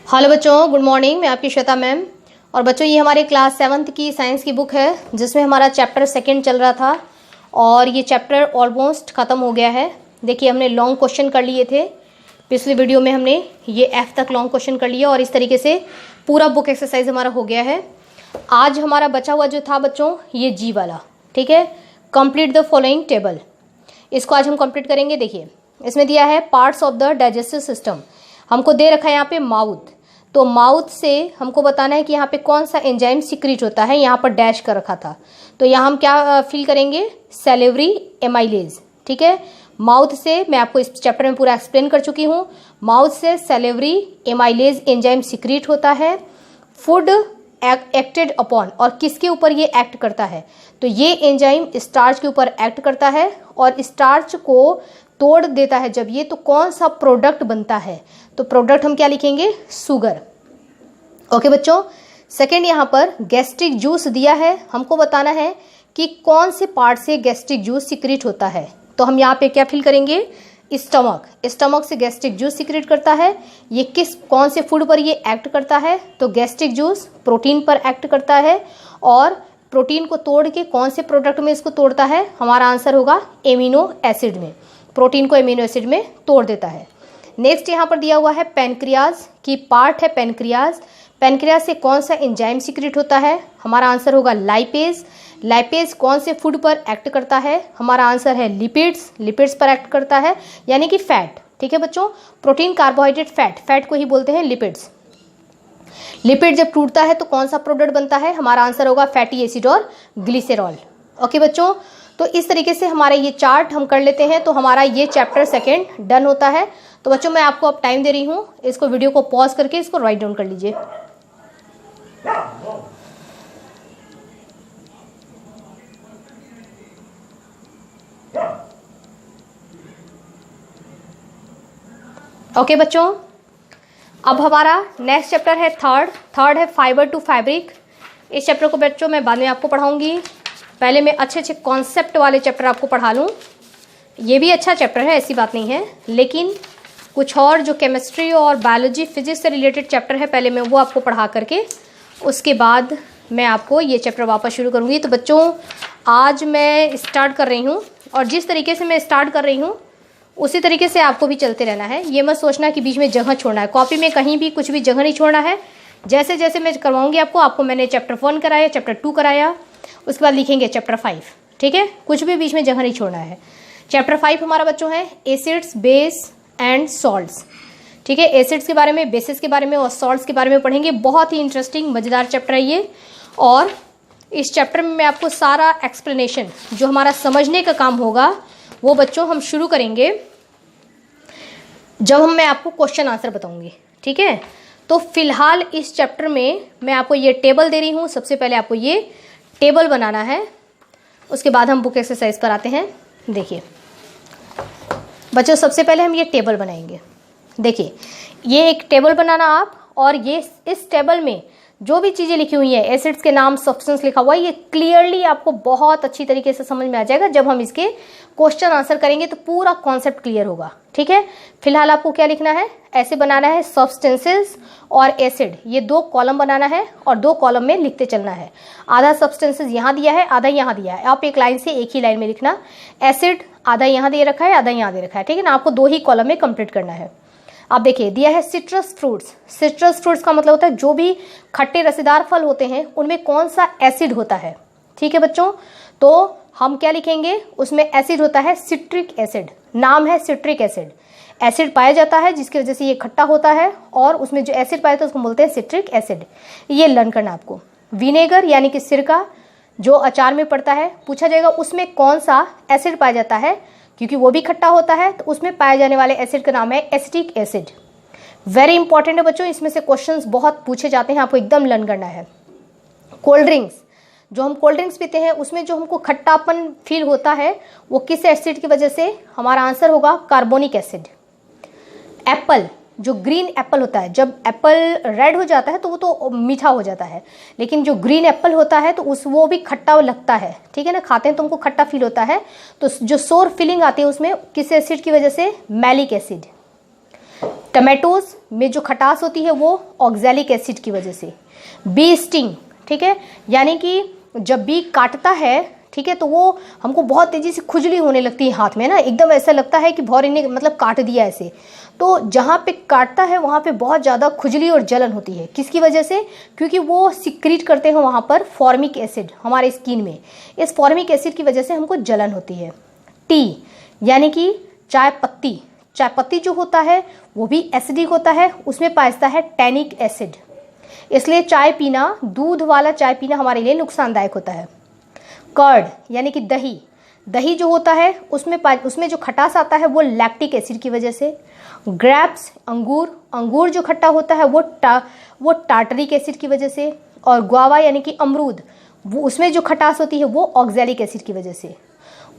Hello बच्चों, good morning. मैं आपकी श्वेता मैम। और बच्चों, ये हमारे क्लास 7th की साइंस की बुक है जिसमें हमारा चैप्टर 2 चल रहा था और ये चैप्टर ऑलमोस्ट ख़त्म हो गया है। देखिए, हमने लॉन्ग क्वेश्चन कर लिए थे पिछले वीडियो में, हमने ये F तक लॉन्ग क्वेश्चन कर लिया और इस तरीके से पूरा बुक एक्सरसाइज हमारा हो गया है। आज हमारा बचा हुआ जो था बच्चों, ये G वाला, ठीक है, कंप्लीट द फॉलोइंग टेबल। इसको आज हम कंप्लीट करेंगे। देखिए, इसमें दिया है parts of the digestive system. हमको दे रखा है यहाँ पे माउथ, तो माउथ से हमको बताना है कि यहाँ पे कौन सा एंजाइम सीक्रेट होता है। यहाँ पर डैश कर रखा था, तो यहाँ हम क्या फिल करेंगे, सैलिवरी एमाइलेज। ठीक है, माउथ से मैं आपको इस चैप्टर में पूरा एक्सप्लेन कर चुकी हूँ। माउथ से सैलिवरी एमाइलेज एंजाइम सीक्रेट होता है। फूड एक्टेड अपॉन, और किसके ऊपर ये एक्ट करता है, तो ये एंजाइम स्टार्च के ऊपर एक्ट करता है और स्टार्च को तोड़ देता है जब ये, तो कौन सा प्रोडक्ट बनता है, तो प्रोडक्ट हम क्या लिखेंगे, शुगर। ओके बच्चों, सेकंड यहाँ पर गैस्ट्रिक जूस दिया है। हमको बताना है कि कौन से पार्ट से गैस्ट्रिक जूस सीक्रेट होता है, तो हम यहाँ पे क्या फिल करेंगे, स्टमक। स्टमक से गैस्ट्रिक जूस सीक्रेट करता है। ये कौन से फूड पर ये एक्ट करता है, तो गैस्ट्रिक जूस प्रोटीन पर एक्ट करता है और प्रोटीन को तोड़ के कौन से प्रोडक्ट में इसको तोड़ता है, हमारा आंसर होगा एमिनो एसिड में। प्रोटीन को एमिनो एसिड में तोड़ देता है। नेक्स्ट यहाँ पर दिया हुआ है पेनक्रियाज की पार्ट है पेनक्रियाज। पेनक्रियाज से कौन सा एंजाइम सीक्रेट होता है, हमारा आंसर होगा लाइपेज। लाइपेज कौन से फूड पर एक्ट करता है, हमारा आंसर है लिपिड्स। लिपिड्स पर एक्ट करता है यानी कि फैट। ठीक है बच्चों, प्रोटीन, कार्बोहाइड्रेट, फैट, फैट को ही बोलते हैं लिपिड्स। लिपिड जब टूटता है तो कौन सा प्रोडक्ट बनता है, हमारा आंसर होगा फैटी एसिड और ग्लिसरॉल। ओके बच्चों, तो इस तरीके से हमारा ये चार्ट हम कर लेते हैं तो हमारा ये चैप्टर 2 डन होता है। तो बच्चों, मैं आपको अब टाइम दे रही हूँ, इसको वीडियो को पॉज करके इसको राइट डाउन कर लीजिए। ओके बच्चों, अब हमारा नेक्स्ट चैप्टर है थर्ड है फाइबर टू फैब्रिक। इस चैप्टर को बच्चों मैं बाद में आपको पढ़ाऊंगी। पहले मैं अच्छे अच्छे कॉन्सेप्ट वाले चैप्टर आपको पढ़ा लूँ। ये भी अच्छा चैप्टर है, ऐसी बात नहीं है, लेकिन कुछ और जो केमिस्ट्री और बायोलॉजी फिजिक्स से रिलेटेड चैप्टर है, पहले मैं वो आपको पढ़ा करके उसके बाद मैं आपको ये चैप्टर वापस शुरू करूँगी। तो बच्चों, आज मैं स्टार्ट कर रही हूँ और जिस तरीके से मैं स्टार्ट कर रही हूँ उसी तरीके से आपको भी चलते रहना है। ये मत सोचना कि बीच में जगह छोड़ना है, कॉपी में कहीं भी कुछ भी जगह नहीं छोड़ना है। जैसे जैसे मैं करवाऊँगी आपको मैंने चैप्टर 1 कराया, चैप्टर 2 कराया, उसके बाद लिखेंगे चैप्टर 5। ठीक है, कुछ भी बीच में जगह नहीं छोड़ना है। चैप्टर 5 हमारा बच्चों है एसिड्स, बेस एंड सॉल्ट्स। ठीक है, एसिड्स के बारे में, बेसिस के बारे में और सॉल्ट्स के बारे में पढ़ेंगे। बहुत ही इंटरेस्टिंग मज़ेदार चैप्टर है ये। और इस चैप्टर में मैं आपको सारा एक्सप्लेनेशन जो हमारा समझने का काम होगा वो बच्चों हम शुरू करेंगे जब मैं आपको क्वेश्चन आंसर बताऊंगी। ठीक है, तो फिलहाल इस चैप्टर में मैं आपको ये टेबल दे रही हूँ। सबसे पहले आपको ये टेबल बनाना है, उसके बाद हम बुक एक्सरसाइज पर आते हैं। देखिए बच्चों, सबसे पहले हम ये टेबल बनाएंगे। देखिए, ये एक टेबल बनाना आप, और ये इस टेबल में जो भी चीज़ें लिखी हुई है, एसिड्स के नाम, सब्सटेंस लिखा हुआ है, ये क्लियरली आपको बहुत अच्छी तरीके से समझ में आ जाएगा। जब हम इसके क्वेश्चन आंसर करेंगे तो पूरा कॉन्सेप्ट क्लियर होगा। ठीक है, फिलहाल आपको क्या लिखना है, ऐसे बनाना है सब्सटेंसेस और एसिड, ये 2 कॉलम बनाना है और 2 कॉलम में लिखते चलना है। आधा सब्सटेंसेस यहाँ दिया है, आधा यहाँ दिया है, आप एक लाइन से एक ही लाइन में लिखना। एसिड आधा यहाँ दे रखा है, आधा यहाँ दे रखा है। ठीक है ना, आपको 2 ही कॉलम में कंप्लीट करना है। आप देखिए, दिया है सिट्रस फ्रूट्स। सिट्रस फ्रूट्स का मतलब होता है जो भी खट्टे रसेदार फल होते हैं उनमें कौन सा एसिड होता है। ठीक है बच्चों, तो हम क्या लिखेंगे, उसमें एसिड होता है सिट्रिक एसिड, नाम है सिट्रिक एसिड। एसिड पाया जाता है जिसकी वजह से ये खट्टा होता है और उसमें जो एसिड पाया जाता है उसको बोलते हैं सिट्रिक एसिड। ये लर्न करना आपको। विनेगर यानी कि सिरका जो अचार में पड़ता है, पूछा जाएगा उसमें कौन सा एसिड पाया जाता है, क्योंकि वो भी खट्टा होता है, तो उसमें पाए जाने वाले एसिड का नाम है एसिटिक एसिड। वेरी इंपॉर्टेंट है बच्चों, इसमें से क्वेश्चंस बहुत पूछे जाते हैं, आपको एकदम लर्न करना है। कोल्ड ड्रिंक्स, जो हम कोल्ड ड्रिंक्स पीते हैं उसमें जो हमको खट्टापन फील होता है वो किस एसिड की वजह से, हमारा आंसर होगा कार्बोनिक एसिड। एप्पल, जो ग्रीन एप्पल होता है, जब एप्पल रेड हो जाता है तो वो तो मीठा हो जाता है, लेकिन जो ग्रीन एप्पल होता है तो वो भी खट्टा लगता है। ठीक है ना, खाते हैं तो हमको खट्टा फील होता है, तो जो सोर फीलिंग आती है उसमें किस एसिड की वजह से, मैलिक एसिड। टमाटोज में जो खटास होती है वो ऑक्सैलिक एसिड की वजह से। बी स्टिंग, ठीक है, यानी कि जब बी काटता है, ठीक है, तो वो हमको बहुत तेजी से खुजली होने लगती है हाथ में ना, एकदम ऐसा लगता है कि भौरे ने मतलब काट दिया ऐसे। तो जहाँ पे काटता है वहाँ पे बहुत ज़्यादा खुजली और जलन होती है। किसकी वजह से? क्योंकि वो सिक्रीट करते हैं वहाँ पर फॉर्मिक एसिड हमारे स्किन में। इस फॉर्मिक एसिड की वजह से हमको जलन होती है। टी यानी कि चाय पत्ती। चाय पत्ती जो होता है वो भी एसिडिक होता है, उसमें पाया है टैनिक एसिड, इसलिए चाय पीना, दूध वाला चाय पीना हमारे लिए नुकसानदायक होता है। कर्ड यानी कि दही। दही जो होता है उसमें जो खटास आता है वो लैक्टिक एसिड की वजह से। ग्रेप्स अंगूर, अंगूर जो खट्टा होता है वो टार्टरिक एसिड की वजह से। और गुआवा यानी कि अमरूद, वो उसमें जो खटास होती है वो ऑक्सैलिक एसिड की वजह से।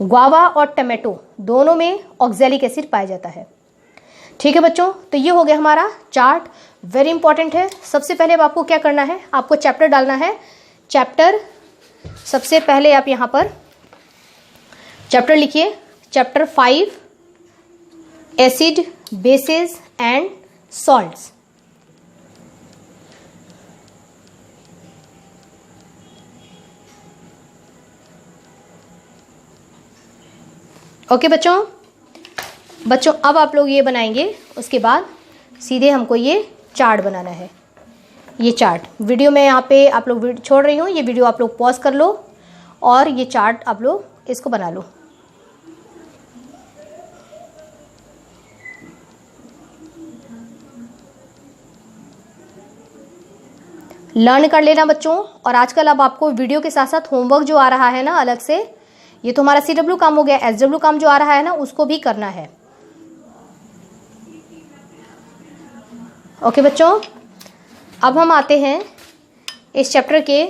गुआवा और टमाटो दोनों में ऑक्सैलिक एसिड पाया जाता है। ठीक है बच्चों, तो ये हो गया हमारा चार्ट, वेरी इंपॉर्टेंट है। सबसे पहले अब आपको क्या करना है, आपको चैप्टर डालना है। चैप्टर सबसे पहले आप यहाँ पर चैप्टर लिखिए, chapter 5 acid, bases and salts. Okay बच्चों, अब आप लोग ये बनाएंगे, उसके बाद सीधे हमको ये चार्ट बनाना है। ये चार्ट वीडियो में यहाँ पे आप लोग छोड़ रही हूँ, ये वीडियो आप लोग पॉज कर लो और ये चार्ट आप लोग इसको बना लो। लर्न कर लेना बच्चों। और आजकल अब आपको वीडियो के साथ साथ होमवर्क जो आ रहा है ना अलग से, ये तो हमारा CW काम हो गया, SW काम जो आ रहा है ना उसको भी करना है। ओके बच्चों, अब हम आते हैं इस चैप्टर के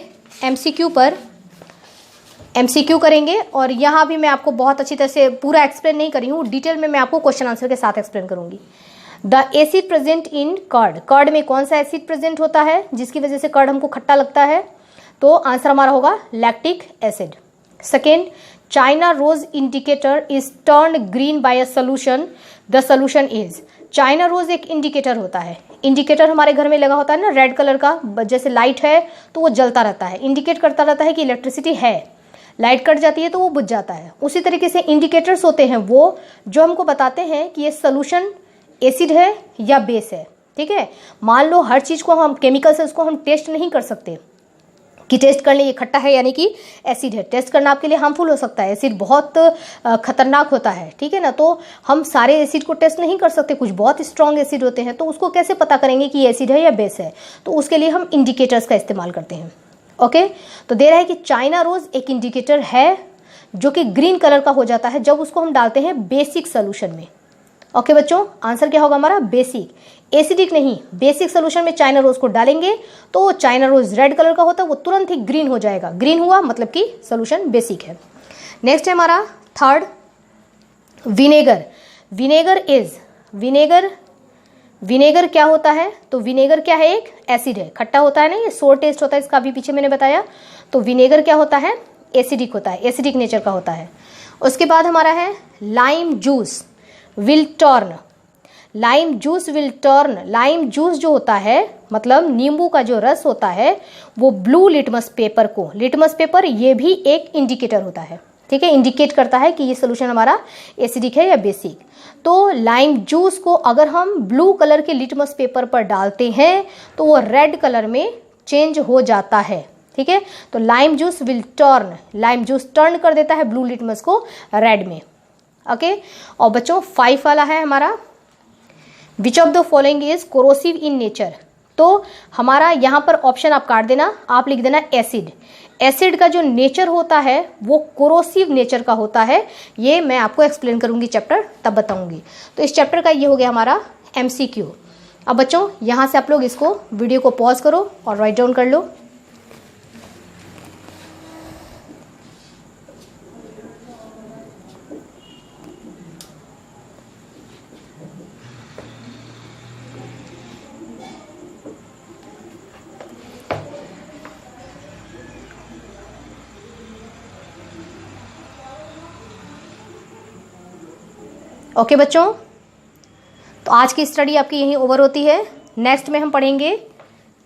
MCQ पर। MCQ करेंगे और यहाँ भी मैं आपको बहुत अच्छी तरह से पूरा एक्सप्लेन नहीं करी हूँ, डिटेल में मैं आपको क्वेश्चन आंसर के साथ एक्सप्लेन करूँगी। The acid present in curd, curd में कौन सा एसिड प्रेजेंट होता है जिसकी वजह से कर्ड हमको खट्टा लगता है? तो आंसर हमारा होगा lactic acid. Second, China rose indicator is turn green by a solution, the solution is. China rose एक इंडिकेटर होता है, इंडिकेटर हमारे घर में लगा होता है ना रेड कलर का, जैसे लाइट है तो वो जलता रहता है, इंडिकेट करता रहता है कि इलेक्ट्रिसिटी है। लाइट कट जाती है तो वो बुझ जाता है। उसी तरीके से इंडिकेटर्स होते हैं वो जो हमको बताते हैं कि ये सोल्यूशन एसिड है या बेस है। ठीक है, मान लो हर चीज़ को हम केमिकल से उसको हम टेस्ट नहीं कर सकते कि टेस्ट कर ले ये खट्टा है यानी कि एसिड है। टेस्ट करना आपके लिए हार्मफुल हो सकता है, एसिड बहुत खतरनाक होता है, ठीक है ना। तो हम सारे एसिड को टेस्ट नहीं कर सकते, कुछ बहुत स्ट्रॉन्ग एसिड होते हैं, तो उसको कैसे पता करेंगे कि ये एसिड है या बेस है? तो उसके लिए हम इंडिकेटर्स का इस्तेमाल करते हैं। ओके, तो दे रहा है कि चाइना रोज एक इंडिकेटर है जो कि ग्रीन कलर का हो जाता है जब उसको हम डालते हैं बेसिक सोल्यूशन में। ओके बच्चों, आंसर क्या होगा हमारा? बेसिक, एसिडिक नहीं, बेसिक सोल्यूशन में चाइना रोज को डालेंगे तो चाइना रोज रेड कलर का होता है, वो तुरंत ही ग्रीन हो जाएगा। ग्रीन हुआ मतलब कि सोल्यूशन बेसिक है। नेक्स्ट है हमारा third, vinegar. Vinegar is, vinegar क्या होता है? तो विनेगर क्या है? एक एसिड है, खट्टा होता है ना, ये सोर टेस्ट होता है इसका, अभी पीछे मैंने बताया। तो विनेगर क्या होता है? एसिडिक होता है, एसिडिक नेचर का होता है। उसके बाद हमारा है lime juice will turn, lime juice will turn. Lime juice जो होता है मतलब नींबू का जो रस होता है वो ब्लू लिटमस पेपर को, लिटमस पेपर ये भी एक इंडिकेटर होता है, ठीक है, इंडिकेट करता है कि ये सोल्यूशन हमारा एसिडिक है या बेसिक। तो लाइम जूस को अगर हम ब्लू कलर के लिटमस पेपर पर डालते हैं तो वो रेड कलर में चेंज हो जाता है, ठीक है। तो lime juice will turn, lime juice turn कर देता है ब्लू लिटमस को रेड में। ओके, और बच्चों 5 वाला है हमारा, which of the following is corrosive in nature. तो हमारा यहाँ पर ऑप्शन आप काट देना, आप लिख देना एसिड। एसिड का जो नेचर होता है वो कोरोसिव नेचर का होता है, ये मैं आपको एक्सप्लेन करूंगी चैप्टर तब बताऊंगी। तो इस चैप्टर का ये हो गया हमारा MCQ। अब बच्चों यहाँ से आप लोग इसको वीडियो को पॉज करो और राइट डाउन कर लो। ओके बच्चों, तो आज की स्टडी आपकी यहीं ओवर होती है। नेक्स्ट में हम पढ़ेंगे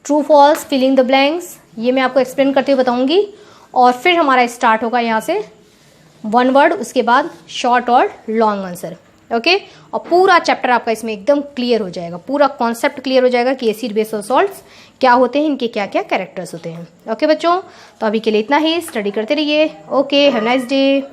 true false, filling the blanks, ये मैं आपको एक्सप्लेन करते हुए बताऊंगी। और फिर हमारा स्टार्ट होगा यहाँ से 1 वर्ड, उसके बाद शॉर्ट और लॉन्ग आंसर। ओके, और पूरा चैप्टर आपका इसमें एकदम क्लियर हो जाएगा, पूरा कॉन्सेप्ट क्लियर हो जाएगा कि एसिड बेस और सॉल्ट्स क्या होते हैं, इनके क्या क्या कैरेक्टर्स होते हैं। ओके बच्चों, तो अभी के लिए इतना ही, स्टडी करते रहिए। Okay, have nice day.